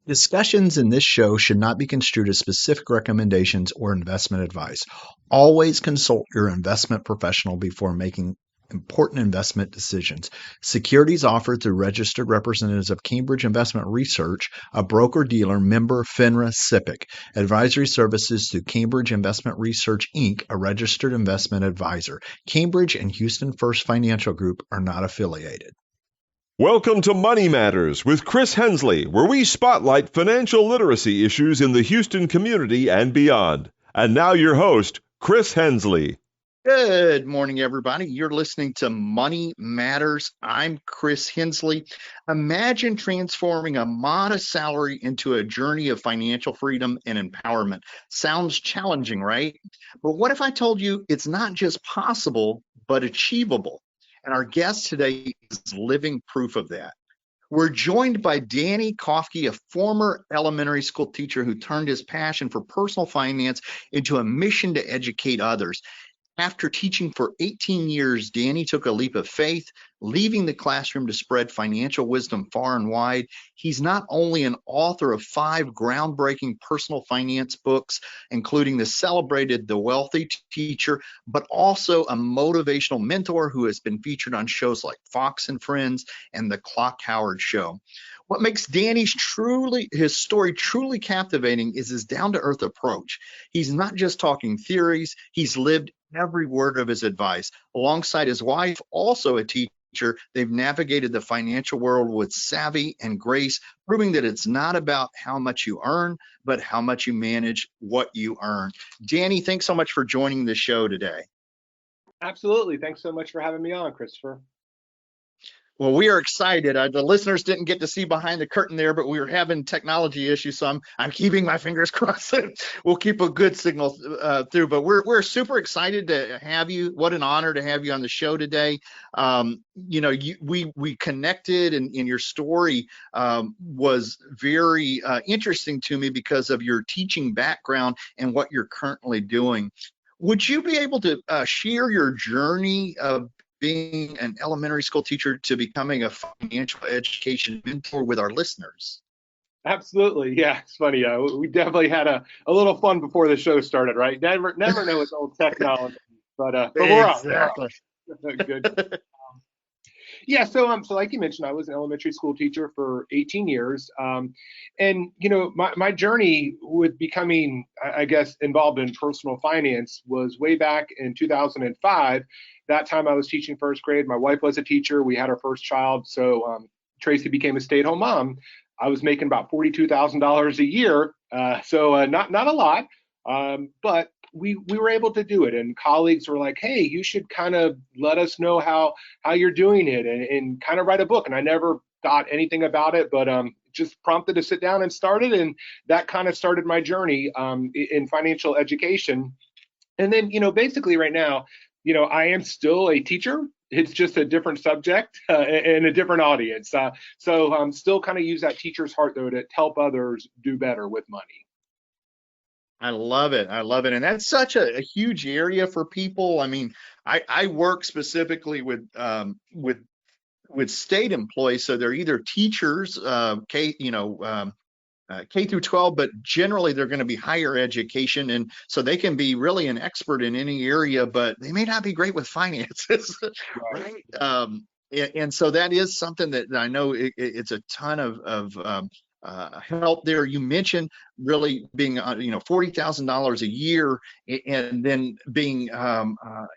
Discussions in this show should not be construed as specific recommendations or investment advice. Always consult your investment professional before making important investment decisions. Securities offered through registered representatives of Cambridge Investment Research, a broker-dealer member FINRA SIPC. Advisory services through Cambridge Investment Research, Inc., a registered investment advisor. Cambridge and Houston First Financial Group are not affiliated. Welcome to Money Matters with Chris Hensley, where we spotlight financial literacy issues in the Houston community and beyond. And now your host, Chris Hensley. Good morning, everybody. You're listening to Money Matters. I'm Chris Hensley. Imagine transforming a modest salary into a journey of financial freedom and empowerment. Sounds challenging, right? But what if I told you it's not just possible, but achievable? And our guest today is living proof of that. We're joined by Danny Kofke, a former elementary school teacher who turned his passion for personal finance into a mission to educate others. After teaching for 18 years, Danny took a leap of faith, leaving the classroom to spread financial wisdom far and wide. He's not only an author of 5 groundbreaking personal finance books, including the celebrated The Wealthy Teacher, but also a motivational mentor who has been featured on shows like Fox and Friends and The Clock Howard Show. What makes Danny's his story truly captivating is his down-to-earth approach. He's not just talking theories, he's lived every word of his advice. Alongside his wife, also a teacher, they've navigated the financial world with savvy and grace, proving that it's not about how much you earn, but how much you manage what you earn. Danny, thanks so much for joining the show today. Absolutely. Thanks so much for having me on, Christopher. Well, we are excited. The listeners didn't get to see behind the curtain there, but we were having technology issues, so I'm keeping my fingers crossed. We'll keep a good signal through. But we're super excited to have you. What an honor to have you on the show today. We connected, and your story was very interesting to me because of your teaching background and what you're currently doing. Would you be able to share your journey of being an elementary school teacher to becoming a financial education mentor with our listeners? Absolutely. Yeah, it's funny. We definitely had a little fun before the show started, right? Never know it's old technology, but we're on. Exactly. Good. Yeah, so like you mentioned, I was an elementary school teacher for 18 years. And, my journey with becoming, I guess, involved in personal finance was way back in 2005. That time I was teaching first grade. My wife was a teacher. We had our first child. So Tracy became a stay-at-home mom. I was making about $42,000 a year. So not a lot, but we were able to do it. And colleagues were like, hey, you should kind of let us know how you're doing it and kind of write a book. And I never thought anything about it, but just prompted to sit down and start it. And that kind of started my journey in financial education. And then, basically right now, I am still a teacher. It's just a different subject and a different audience. So still kind of use that teacher's heart, though, to help others do better with money. I love it. And that's such a huge area for people. I mean, I work specifically with state employees. So they're either teachers, K through 12, but generally they're going to be higher education. And so they can be really an expert in any area, but they may not be great with finances. Right. And so that is something that I know it's a ton of help there. You mentioned really being, $40,000 a year and then being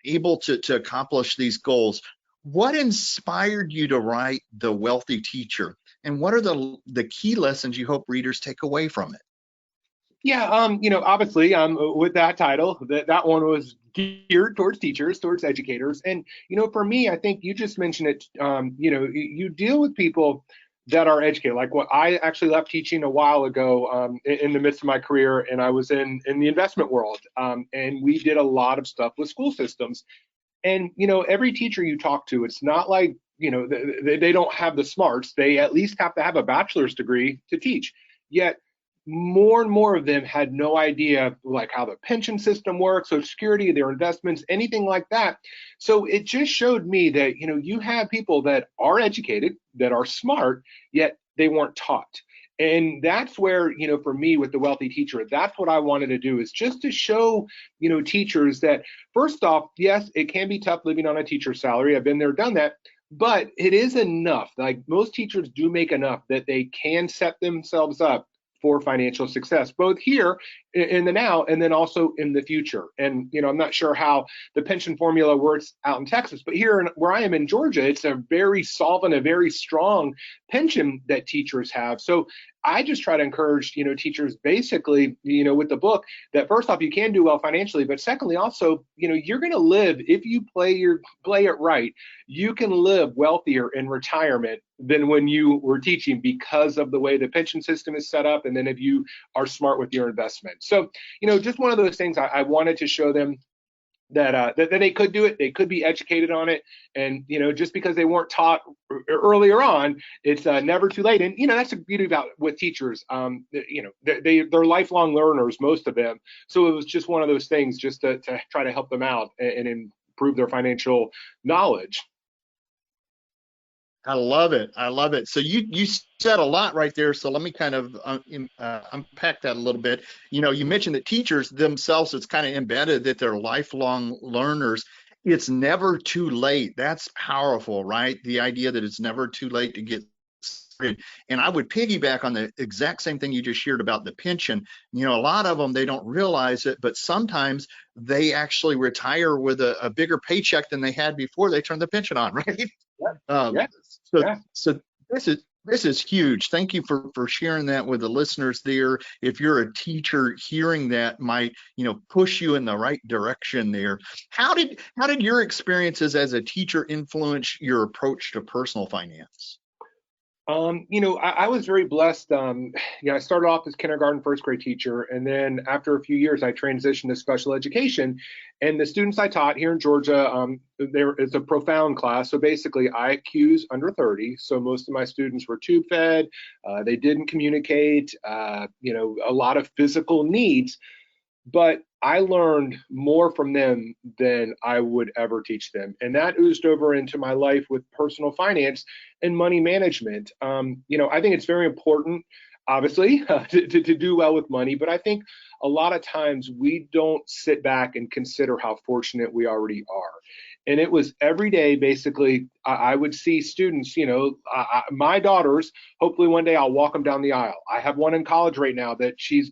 able to accomplish these goals. What inspired you to write The Wealthy Teacher? And what are the key lessons you hope readers take away from it? Yeah, obviously, with that title, that one was geared towards teachers, towards educators. And, for me, I think you just mentioned it, you deal with people that are educated. Like what I actually left teaching a while ago in the midst of my career, and I was in the investment world. And we did a lot of stuff with school systems. And, every teacher you talk to, it's not like, they don't have the smarts. They at least have to have a bachelor's degree to teach. Yet more and more of them had no idea like how the pension system works, Social Security, their investments, anything like that. So it just showed me that, you have people that are educated, that are smart, yet they weren't taught. And that's where, for me with the wealthy teacher, that's what I wanted to do, is just to show, teachers that first off, yes, it can be tough living on a teacher's salary. I've been there, done that, but it is enough. Like most teachers do make enough that they can set themselves up for financial success, both here in the now and then also in the future. And, I'm not sure how the pension formula works out in Texas, but here where I am in Georgia, it's a very solvent, a very strong pension that teachers have. So I just try to encourage, teachers basically, with the book, that first off, you can do well financially, but secondly, also, you're going to live, if you play it right, you can live wealthier in retirement than when you were teaching, because of the way the pension system is set up, and then if you are smart with your investment. So, just one of those things I wanted to show them, that they could do it, they could be educated on it, and just because they weren't taught earlier on, it's never too late. And that's the beauty about with teachers. They're lifelong learners, most of them. So it was just one of those things, just to try to help them out and improve their financial knowledge. I love it. I love it. So you said a lot right there. So let me kind of unpack that a little bit. You mentioned that teachers themselves, it's kind of embedded that they're lifelong learners. It's never too late. That's powerful, right? The idea that it's never too late to get started. And I would piggyback on the exact same thing you just shared about the pension. A lot of them, they don't realize it, but sometimes they actually retire with a bigger paycheck than they had before they turned the pension on, right? So this is huge. Thank you for sharing that with the listeners there. If you're a teacher, hearing that might push you in the right direction there. How did your experiences as a teacher influence your approach to personal finance? I was very blessed. I started off as kindergarten, first grade teacher, and then after a few years, I transitioned to special education. And the students I taught here in Georgia, it's a profound class. So basically, IQs under 30. So most of my students were tube fed. They didn't communicate. A lot of physical needs. But I learned more from them than I would ever teach them. And that oozed over into my life with personal finance and money management. I think it's very important, obviously, to do well with money. But I think a lot of times we don't sit back and consider how fortunate we already are. And it was every day, basically, I would see students, my daughters, hopefully one day I'll walk them down the aisle. I have one in college right now that she's,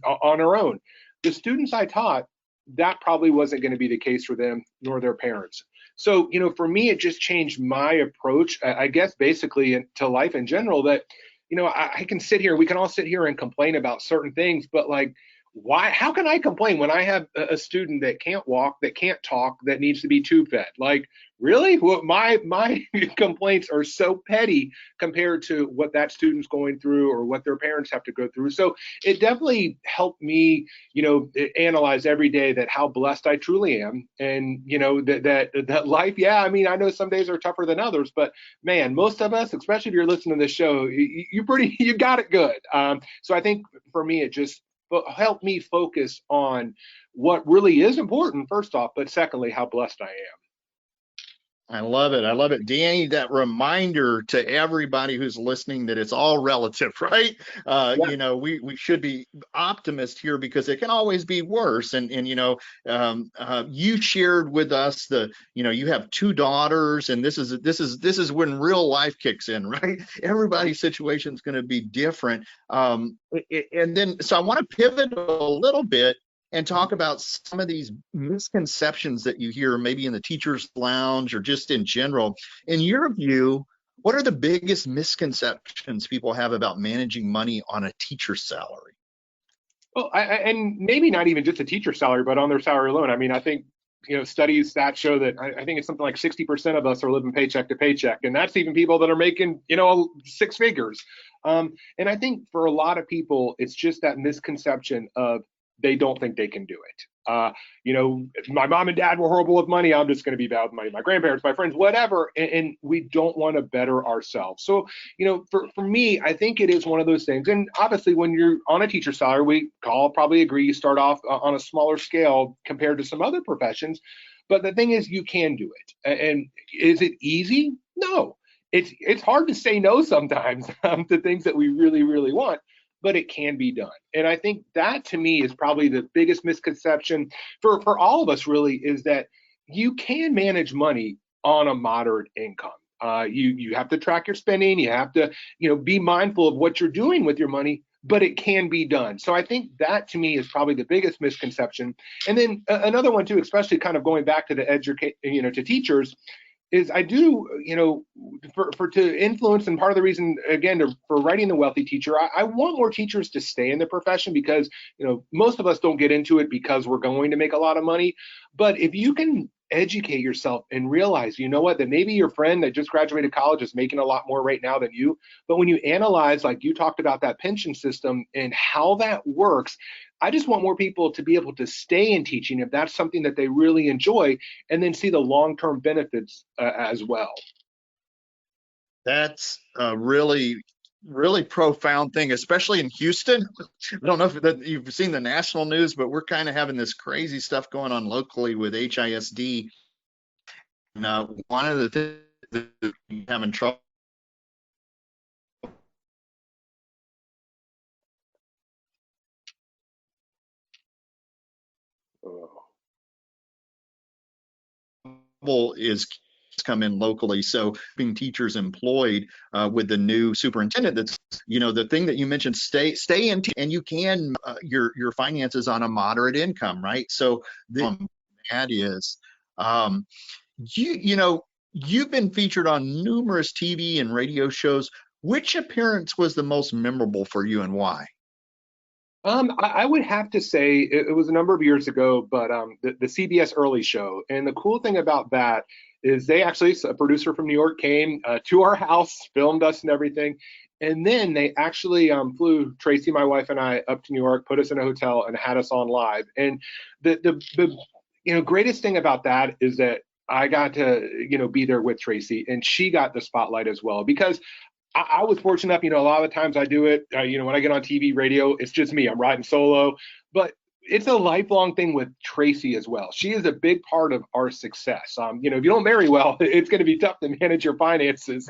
on her own. The students I taught, that probably wasn't going to be the case for them nor their parents. So, for me, it just changed my approach, I guess, basically to life in general, that, I can sit here, we can all sit here and complain about certain things, but like, why, how can I complain when I have a student that can't walk, that can't talk, that needs to be tube fed? Like, really? Well, my complaints are so petty compared to what that student's going through or what their parents have to go through. So it definitely helped me, analyze every day that how blessed I truly am. And, that life, yeah, I mean, I know some days are tougher than others, but man, most of us, especially if you're listening to this show, you got it good. So I think for me, it just help me focus on what really is important, first off, but secondly, how blessed I am. I love it. I love it. Danny, that reminder to everybody who's listening that it's all relative, right? Yeah. We should be optimists here because it can always be worse. And you shared with us you have two daughters, and this is when real life kicks in, right? Everybody's situation is going to be different. And then, so I want to pivot a little bit and talk about some of these misconceptions that you hear maybe in the teacher's lounge or just in general. In your view, what are the biggest misconceptions people have about managing money on a teacher's salary? Well, and maybe not even just a teacher's salary, but on their salary alone. I mean, I think, studies that show that I think it's something like 60% of us are living paycheck to paycheck. And that's even people that are making, six figures. And I think for a lot of people, it's just that misconception of they don't think they can do it. My mom and dad were horrible with money. I'm just going to be bad with money. My grandparents, my friends, whatever. And we don't want to better ourselves. So, for me, I think it is one of those things. And obviously, when you're on a teacher salary, we all probably agree you start off on a smaller scale compared to some other professions. But the thing is, you can do it. And is it easy? No. it's hard to say no sometimes to things that we really, really want, but it can be done. And I think that to me is probably the biggest misconception for all of us really, is that you can manage money on a moderate income. You have to track your spending. You have to, be mindful of what you're doing with your money, but it can be done. So I think that to me is probably the biggest misconception. And then another one too, especially kind of going back to the to teachers, is I do, for to influence, and part of the reason again for writing The Wealthy Teacher, I want more teachers to stay in the profession, because most of us don't get into it because we're going to make a lot of money. But if you can educate yourself and realize, that maybe your friend that just graduated college is making a lot more right now than you, but when you analyze, like you talked about, that pension system and how that works, I just want more people to be able to stay in teaching if that's something that they really enjoy, and then see the long-term benefits as well. That's a really, really profound thing, especially in Houston. I don't know if you've seen the national news, but we're kind of having this crazy stuff going on locally with HISD. And one of the things that we're having trouble is come in locally. So being teachers employed with the new superintendent, that's, the thing that you mentioned, stay in, and you can your finances on a moderate income, right? So that is, you've been featured on numerous TV and radio shows. Which appearance was the most memorable for you, and why? I would have to say it was a number of years ago, but the CBS Early Show. And the cool thing about that is they actually, a producer from New York came to our house, filmed us and everything. And then they actually flew Tracy, my wife, and I up to New York, put us in a hotel, and had us on live. And the greatest thing about that is that I got to, be there with Tracy, and she got the spotlight as well, because I was fortunate enough, a lot of the times I do it, when I get on TV, radio, it's just me, I'm riding solo, but it's a lifelong thing with Tracy as well. She is a big part of our success. If you don't marry well, it's going to be tough to manage your finances.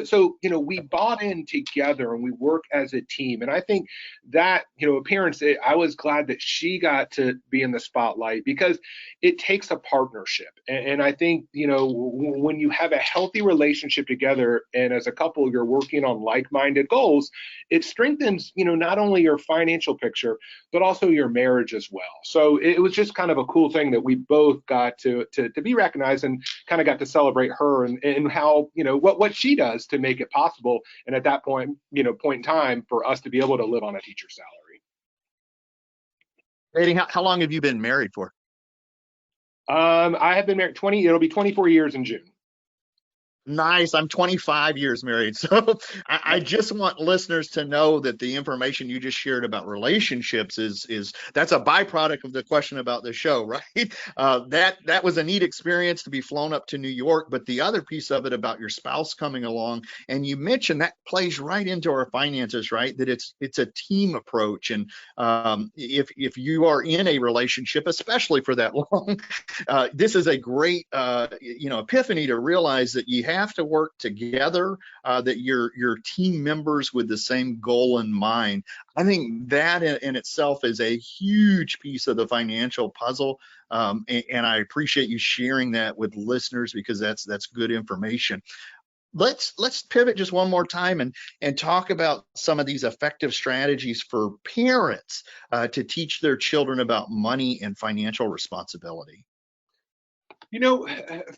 So, we bought in together and we work as a team. And I think that, appearance, I was glad that she got to be in the spotlight, because it takes a partnership. And I think, when you have a healthy relationship together, and as a couple, you're working on like-minded goals, it strengthens, not only your financial picture, but also your marriage as well. So it was just kind of a cool thing that we both got to be recognized, and kind of got to celebrate her and how, what she does to make it possible. And at that point in time, for us to be able to live on a teacher's salary. Dating, how long have you been married for? I have been married it'll be 24 years in June. Nice. I'm 25 years married. So I just want listeners to know that the information you just shared about relationships is that's a byproduct of the question about the show, right? That was a neat experience to be flown up to New York, but the other piece of it about your spouse coming along, and you mentioned that plays right into our finances, right? That it's a team approach. And if you are in a relationship, especially for that long, this is a great epiphany to realize that you have to work together, that you're team members with the same goal in mind. I think that in itself is a huge piece of the financial puzzle, and I appreciate you sharing that with listeners, because that's good information. Let's pivot just one more time and talk about some of these effective strategies for parents to teach their children about money and financial responsibility.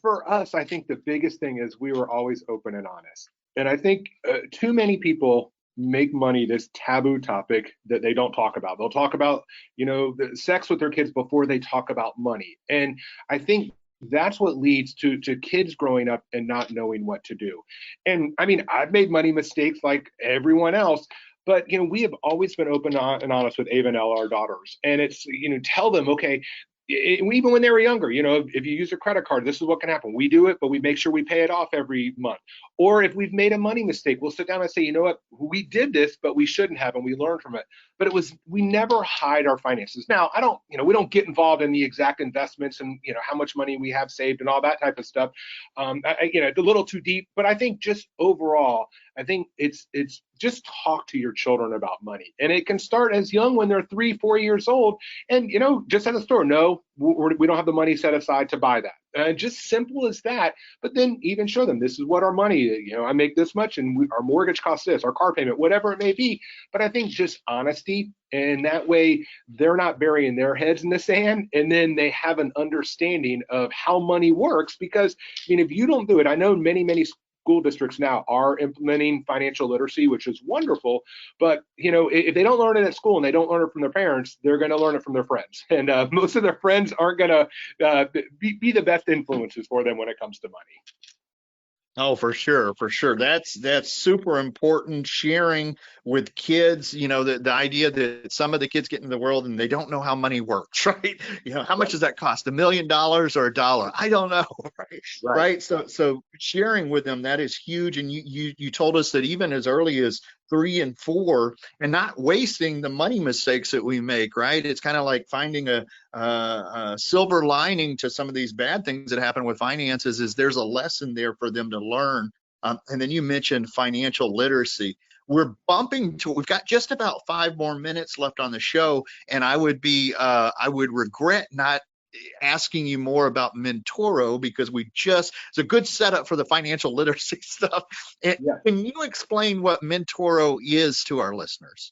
For us, I think the biggest thing is we were always open and honest. And I think too many people make money this taboo topic that they don't talk about. They'll talk about, the sex with their kids before they talk about money. And I think that's what leads to kids growing up and not knowing what to do. And I mean, I've made money mistakes like everyone else, but we have always been open and honest with Ava and Ella, our daughters. And it's, tell them, okay, even when they were younger, if you use a credit card, this is what can happen. We do it, but we make sure we pay it off every month. Or if we've made a money mistake, we'll sit down and say, you know what, we did this, but we shouldn't have, and we learned from it. But we never hide our finances. Now, we don't get involved in the exact investments and, how much money we have saved and all that type of stuff. It's a little too deep, but I think just overall, I think it's just talk to your children about money. And it can start as young when they're 3, 4 years old. And, just at the store, no, we don't have the money set aside to buy that. Just simple as that. But then even show them, this is what our money, I make this much and our mortgage costs this, our car payment, whatever it may be. But I think just honesty, and that way they're not burying their heads in the sand, and then they have an understanding of how money works. Because if you don't do it, I know many school districts now are implementing financial literacy, which is wonderful. But if they don't learn it at school and they don't learn it from their parents, they're going to learn it from their friends, and most of their friends aren't going to be the best influences for them when it comes to money. Oh, for sure, for sure. That's super important. Sharing with kids, the idea that some of the kids get into the world and they don't know how money works, right? How much does that cost? $1 million or $1? I don't know, right? So sharing with them, that is huge. And you told us that even as early as 3 and 4, and not wasting the money mistakes that we make, right? It's kind of like finding a silver lining to some of these bad things that happen with finances. Is there's a lesson there for them to learn. And then you mentioned financial literacy. We've got just about 5 more minutes left on the show, and I would regret not asking you more about Mentoro, because it's a good setup for the financial literacy stuff. And can you explain what Mentoro is to our listeners?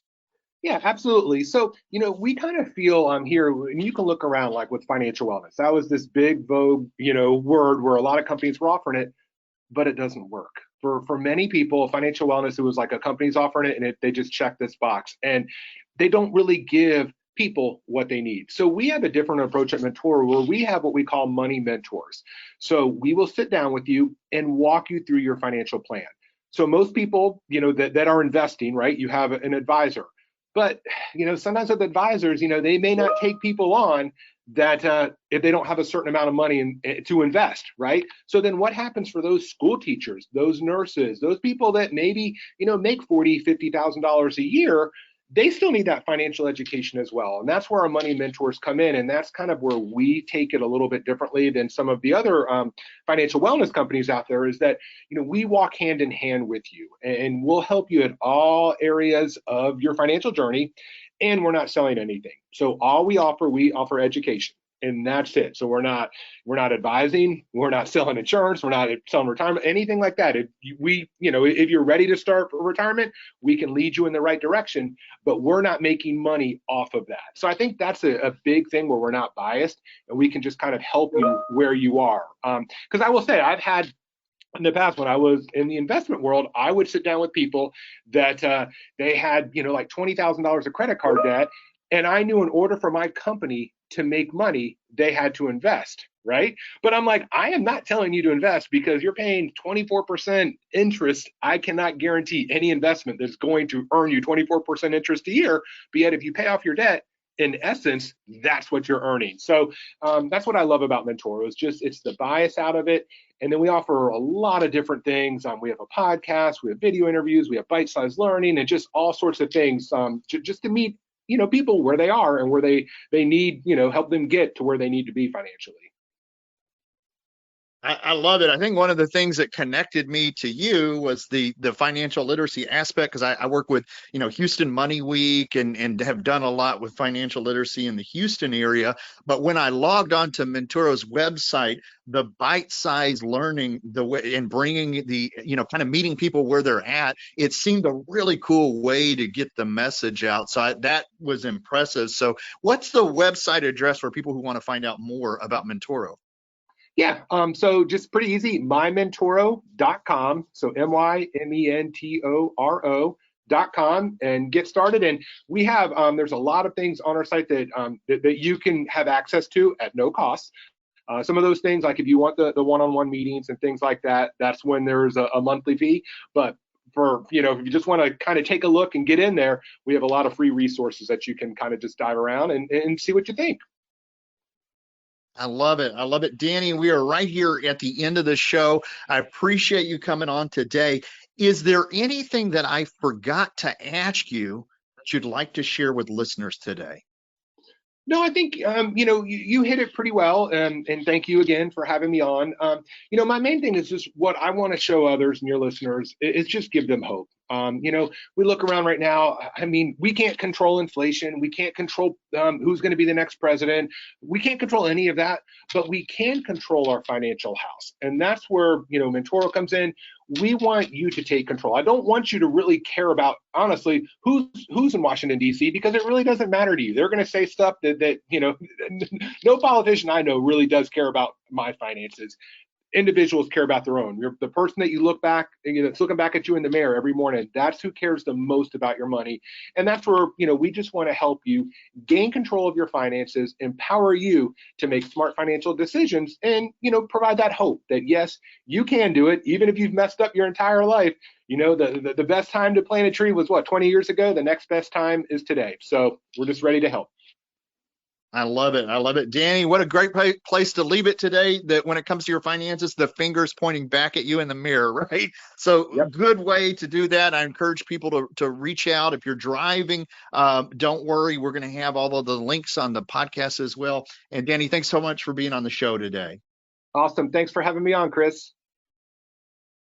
Yeah, absolutely. So, we kind of feel here, and you can look around like with financial wellness. That was this big vogue, word where a lot of companies were offering it, but it doesn't work. For many people, financial wellness, it was like a company's offering it and they just check this box, and they don't really give people what they need. So we have a different approach at Mentoro, where we have what we call money mentors. So we will sit down with you and walk you through your financial plan. So most people, that are investing, right, you have an advisor. But, sometimes with advisors, they may not take people on that if they don't have a certain amount of money to invest, right? So then what happens for those school teachers, those nurses, those people that maybe, make $40,000, $50,000 a year? They still need that financial education as well. And that's where our money mentors come in. And that's kind of where we take it a little bit differently than some of the other financial wellness companies out there, is that, we walk hand in hand with you, and we'll help you at all areas of your financial journey. And we're not selling anything. So all we offer education. And that's it. So we're not advising, we're not selling insurance, we're not selling retirement, anything like that. If you're ready to start for retirement, we can lead you in the right direction, but we're not making money off of that. So I think that's a big thing where we're not biased, and we can just kind of help you where you are. Because I will say, I've had in the past, when I was in the investment world, I would sit down with people that they had, like $20,000 of credit card debt. And I knew in order for my company to make money, they had to invest, right? But I'm like, I am not telling you to invest because you're paying 24% interest. I cannot guarantee any investment that's going to earn you 24% interest a year. But yet, if you pay off your debt, in essence, that's what you're earning. So that's what I love about Mentoro. It's the bias out of it. And then we offer a lot of different things. We have a podcast, we have video interviews, we have bite-sized learning, and just all sorts of things just to meet people where they are and where they need, help them get to where they need to be financially. I love it. I think one of the things that connected me to you was the financial literacy aspect, because I work with, Houston Money Week and have done a lot with financial literacy in the Houston area. But when I logged on to Mentoro's website, the bite-sized learning, the way and bringing the, kind of meeting people where they're at, it seemed a really cool way to get the message out. So that was impressive. So what's the website address for people who want to find out more about Mentoro? Yeah, so just pretty easy, mymentoro.com. So mymentoro.com, and get started. And we have, there's a lot of things on our site that you can have access to at no cost. Some of those things, like if you want the one-on-one meetings and things like that, that's when there's a monthly fee. But for, if you just want to kind of take a look and get in there, we have a lot of free resources that you can kind of just dive around and see what you think. I love it. I love it. Danny, we are right here at the end of the show. I appreciate you coming on today. Is there anything that I forgot to ask you that you'd like to share with listeners today? No, I think you hit it pretty well, and thank you again for having me on. My main thing is just what I want to show others and your listeners is just give them hope. We look around right now. I mean, we can't control inflation. We can't control who's going to be the next president. We can't control any of that, but we can control our financial house, and that's where Mentoro comes in. We want you to take control. I don't want you to really care about, honestly, who's in Washington, D.C., because it really doesn't matter to you. They're going to say stuff that no politician I know really does care about my finances. Individuals care about their own. You're the person that you look back, that's looking back at you in the mirror every morning. That's who cares the most about your money. And that's where, we just want to help you gain control of your finances, empower you to make smart financial decisions, and, provide that hope that, yes, you can do it. Even if you've messed up your entire life, the best time to plant a tree was 20 years ago. The next best time is today. So we're just ready to help. I love it. I love it. Danny, what a great place to leave it today, that when it comes to your finances, the finger's pointing back at you in the mirror, right? So Yep. Good way to do that. I encourage people to reach out. If you're driving, don't worry. We're going to have all of the links on the podcast as well. And Danny, thanks so much for being on the show today. Awesome. Thanks for having me on, Chris.